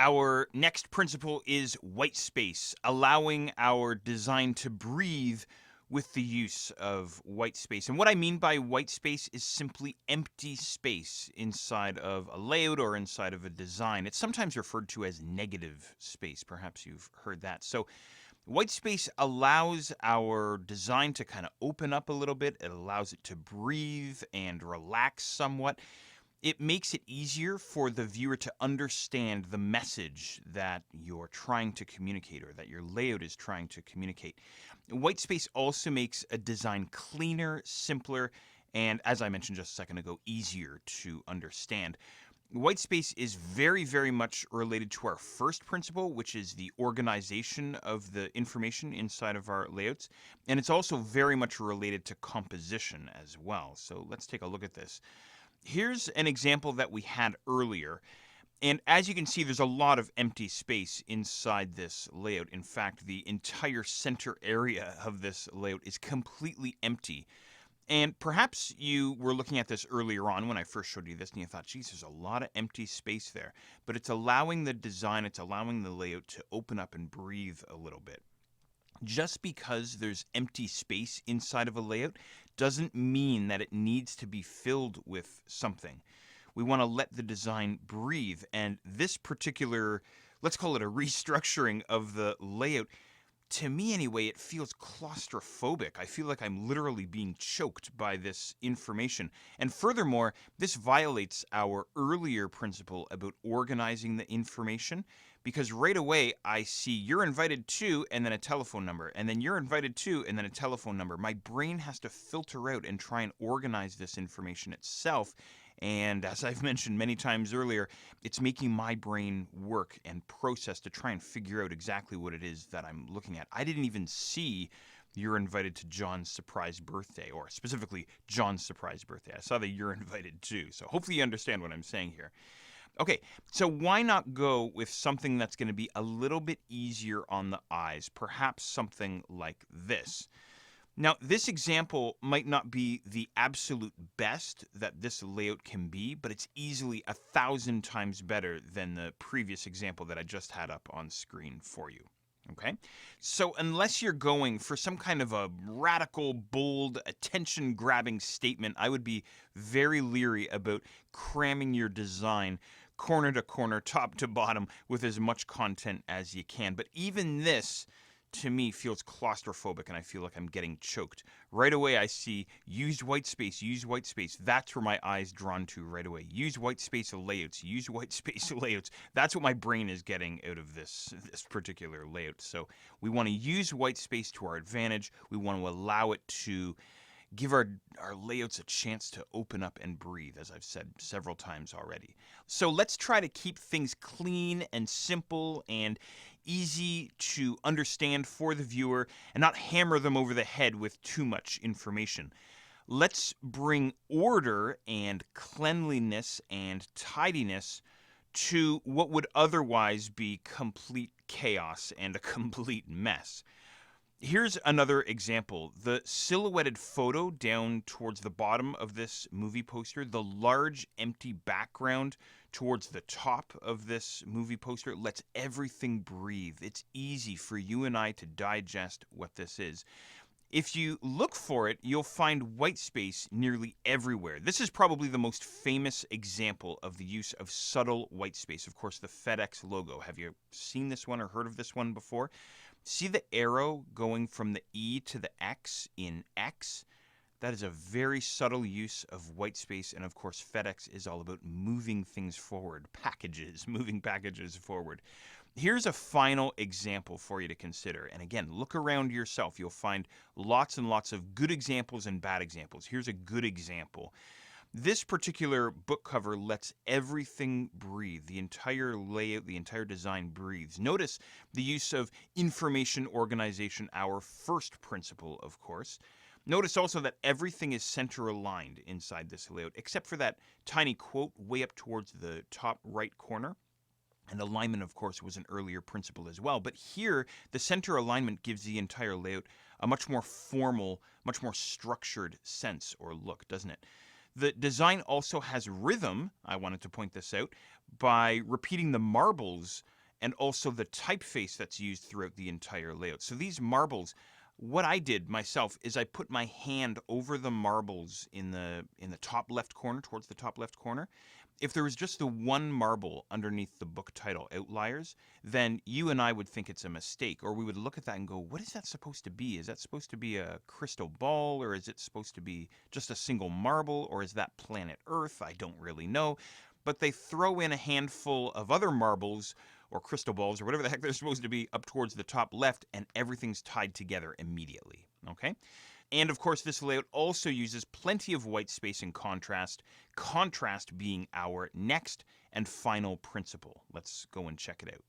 Our next principle is white space, allowing our design to breathe with the use of white space. And what I mean by white space is simply empty space inside of a layout or inside of a design. It's sometimes referred to as negative space. Perhaps you've heard that. So white space allows our design to kind of open up a little bit. It allows it to breathe and relax somewhat. It makes it easier for the viewer to understand the message that you're trying to communicate or that your layout is trying to communicate. White space also makes a design cleaner, simpler, and as I mentioned just a second ago, easier to understand. White space is very, very much related to our first principle, which is the organization of the information inside of our layouts. And it's also very much related to composition as well. So let's take a look at this. Here's an example that we had earlier. And as you can see, there's a lot of empty space inside this layout. In fact, the entire center area of this layout is completely empty. And perhaps you were looking at this earlier on when I first showed you this and you thought, geez, there's a lot of empty space there. But it's allowing the design, it's allowing the layout to open up and breathe a little bit. Just because there's empty space inside of a layout doesn't mean that it needs to be filled with something. We want to let the design breathe. And this particular, let's call it a restructuring of the layout, to me anyway, it feels claustrophobic. I feel like I'm literally being choked by this information. And furthermore, this violates our earlier principle about organizing the information, because right away I see you're invited to and then a telephone number, and then you're invited to and then a telephone number. My brain has to filter out and try and organize this information itself. And as I've mentioned many times earlier, it's making my brain work and process to try and figure out exactly what it is that I'm looking at. I didn't even see you're invited to John's surprise birthday, or specifically John's surprise birthday. I saw that you're invited too. So hopefully you understand what I'm saying here. Okay, so why not go with something that's going to be a little bit easier on the eyes? Perhaps something like this. Now, this example might not be the absolute best that this layout can be, but it's easily 1,000 times better than the previous example that I just had up on screen for you. Okay? So unless you're going for some kind of a radical, bold, attention-grabbing statement, I would be very leery about cramming your design corner to corner, top to bottom, with as much content as you can. But even this, to me, feels claustrophobic, and I feel like I'm getting choked. Right away, I see used white space, use white space. That's where my eye's drawn to right away. Use white space layouts, use white space layouts. That's what my brain is getting out of this particular layout. So we want to use white space to our advantage. We want to allow it to give our layouts a chance to open up and breathe, as I've said several times already. So let's try to keep things clean and simple and easy to understand for the viewer and not hammer them over the head with too much information. Let's bring order and cleanliness and tidiness to what would otherwise be complete chaos and a complete mess. Here's another example. The silhouetted photo down towards the bottom of this movie poster, the large empty background towards the top of this movie poster lets everything breathe. It's easy for you and I to digest what this is. If you look for it, you'll find white space nearly everywhere. This is probably the most famous example of the use of subtle white space. Of course, the FedEx logo. Have you seen this one or heard of this one before? See the arrow going from the E to the X in X? That is a very subtle use of white space. And of course, FedEx is all about moving things forward, moving packages forward. Here's a final example for you to consider. And again, look around yourself. You'll find lots and lots of good examples and bad examples. Here's a good example. This particular book cover lets everything breathe. The entire layout, the entire design breathes. Notice the use of information organization, our first principle, of course. Notice also that everything is center aligned inside this layout, except for that tiny quote way up towards the top right corner. And alignment, of course, was an earlier principle as well. But here, the center alignment gives the entire layout a much more formal, much more structured sense or look, doesn't it? The design also has rhythm. I wanted to point this out by repeating the marbles and also the typeface that's used throughout the entire layout. So these marbles, what I did myself is I put my hand over the marbles in the top left corner, towards the top left corner. If there was just the one marble underneath the book title, Outliers, then you and I would think it's a mistake, or we would look at that and go, what is that supposed to be? Is that supposed to be a crystal ball, or is it supposed to be just a single marble, or is that planet Earth? I don't really know. But they throw in a handful of other marbles or crystal balls or whatever the heck they're supposed to be up towards the top left, and everything's tied together immediately. Okay? And of course, this layout also uses plenty of white space and contrast being our next and final principle. Let's go and check it out.